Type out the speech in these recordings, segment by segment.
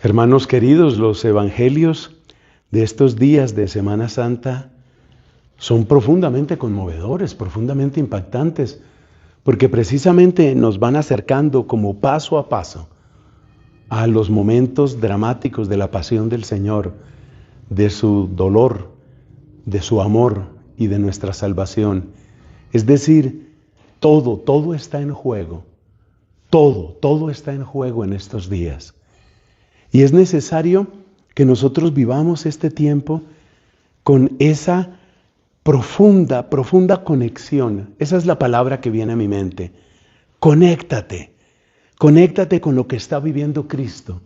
Hermanos queridos, los evangelios de estos días de Semana Santa son profundamente conmovedores, profundamente impactantes, porque precisamente nos van acercando como paso a paso a los momentos dramáticos de la pasión del Señor, de su dolor, de su amor y de nuestra salvación. Es decir, todo está en juego. Todo está en juego en estos días. Y es necesario que nosotros vivamos este tiempo con esa profunda conexión. Esa es la palabra que viene a mi mente. Conéctate con lo que está viviendo Cristo.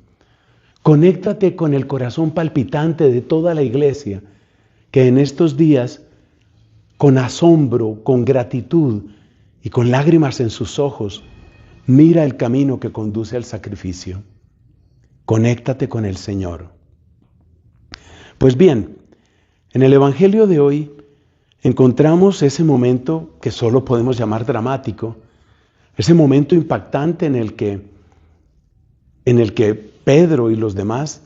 Conéctate con el corazón palpitante de toda la iglesia, que en estos días, con asombro, con gratitud y con lágrimas en sus ojos, mira el camino que conduce al sacrificio. Conéctate con el Señor. Pues bien, en el Evangelio de hoy encontramos ese momento que solo podemos llamar dramático, ese momento impactante en el que Pedro y los demás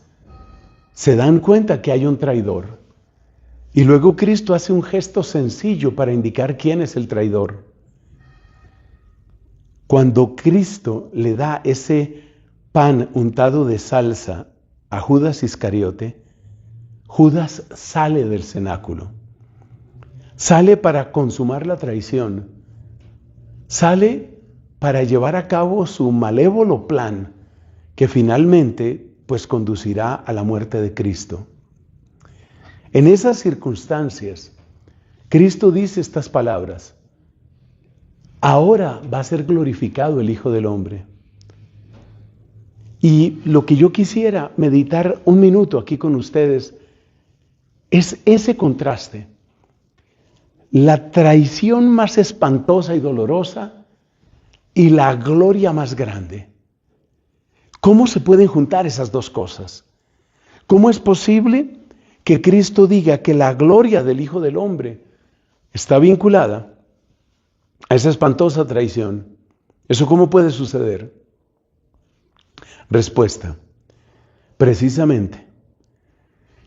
se dan cuenta que hay un traidor. Y luego Cristo hace un gesto sencillo para indicar quién es el traidor. Cuando Cristo le da ese pan untado de salsa a Judas Iscariote, Judas sale del cenáculo. Sale para consumar la traición. Sale para llevar a cabo su malévolo plan, que finalmente pues conducirá a la muerte de Cristo. En esas circunstancias, Cristo dice estas palabras: ahora va a ser glorificado el Hijo del Hombre. Y lo que yo quisiera meditar un minuto aquí con ustedes es ese contraste. La traición más espantosa y dolorosa y la gloria más grande. ¿Cómo se pueden juntar esas dos cosas? ¿Cómo es posible que Cristo diga que la gloria del Hijo del Hombre está vinculada a esa espantosa traición? ¿Eso cómo puede suceder? Respuesta: precisamente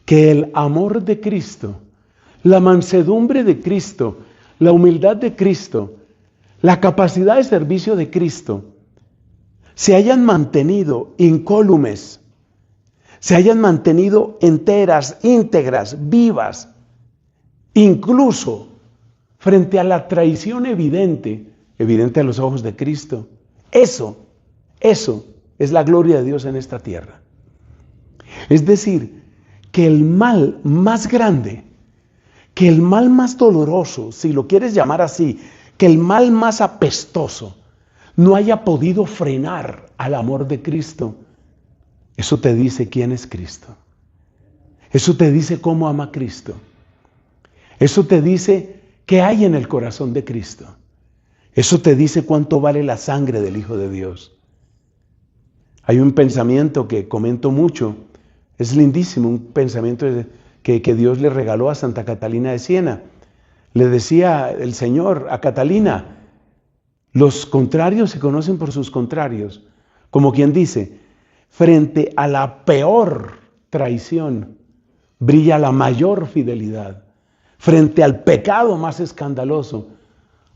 que el amor de Cristo, la mansedumbre de Cristo, la humildad de Cristo, la capacidad de servicio de Cristo, se hayan mantenido incólumes, se hayan mantenido enteras, íntegras, vivas, incluso frente a la traición evidente a los ojos de Cristo. Eso es la gloria de Dios en esta tierra. Es decir, que el mal más grande, que el mal más doloroso, si lo quieres llamar así, que el mal más apestoso no haya podido frenar al amor de Cristo. Eso te dice quién es Cristo. Eso te dice cómo ama Cristo. Eso te dice qué hay en el corazón de Cristo. Eso te dice cuánto vale la sangre del Hijo de Dios. Hay un pensamiento que comento mucho, es lindísimo, un pensamiento que Dios le regaló a Santa Catalina de Siena. Le decía el Señor a Catalina: los contrarios se conocen por sus contrarios. Como quien dice, frente a la peor traición brilla la mayor fidelidad. Frente al pecado más escandaloso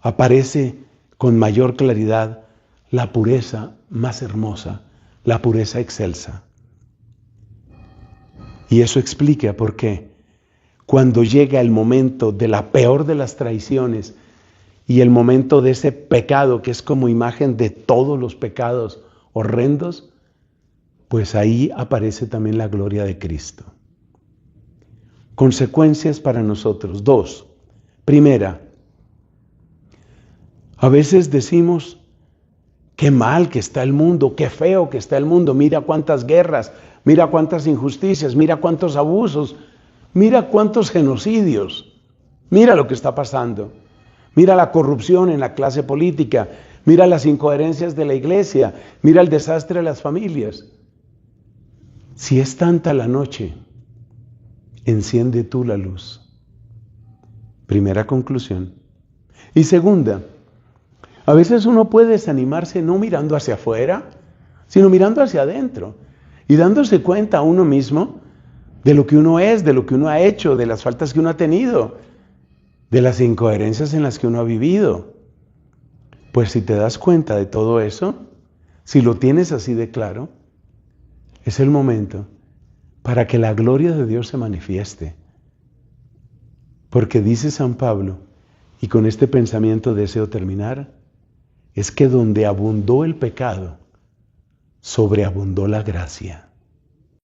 aparece con mayor claridad la pureza más hermosa, la pureza excelsa. Y eso explica por qué cuando llega el momento de la peor de las traiciones y el momento de ese pecado que es como imagen de todos los pecados horrendos, pues ahí aparece también la gloria de Cristo. Consecuencias para nosotros. 2. Primera, a veces decimos: qué mal que está el mundo, qué feo que está el mundo, mira cuántas guerras, mira cuántas injusticias, mira cuántos abusos, mira cuántos genocidios, mira lo que está pasando, mira la corrupción en la clase política, mira las incoherencias de la iglesia, mira el desastre de las familias. Si es tanta la noche, enciende tú la luz. Primera conclusión. Y segunda, a veces uno puede desanimarse no mirando hacia afuera, sino mirando hacia adentro. y dándose cuenta a uno mismo de lo que uno es, de lo que uno ha hecho, de las faltas que uno ha tenido, de las incoherencias en las que uno ha vivido. Pues si te das cuenta de todo eso, si lo tienes así de claro, es el momento para que la gloria de Dios se manifieste. Porque dice San Pablo, y con este pensamiento deseo terminar, es que donde abundó el pecado, sobreabundó la gracia.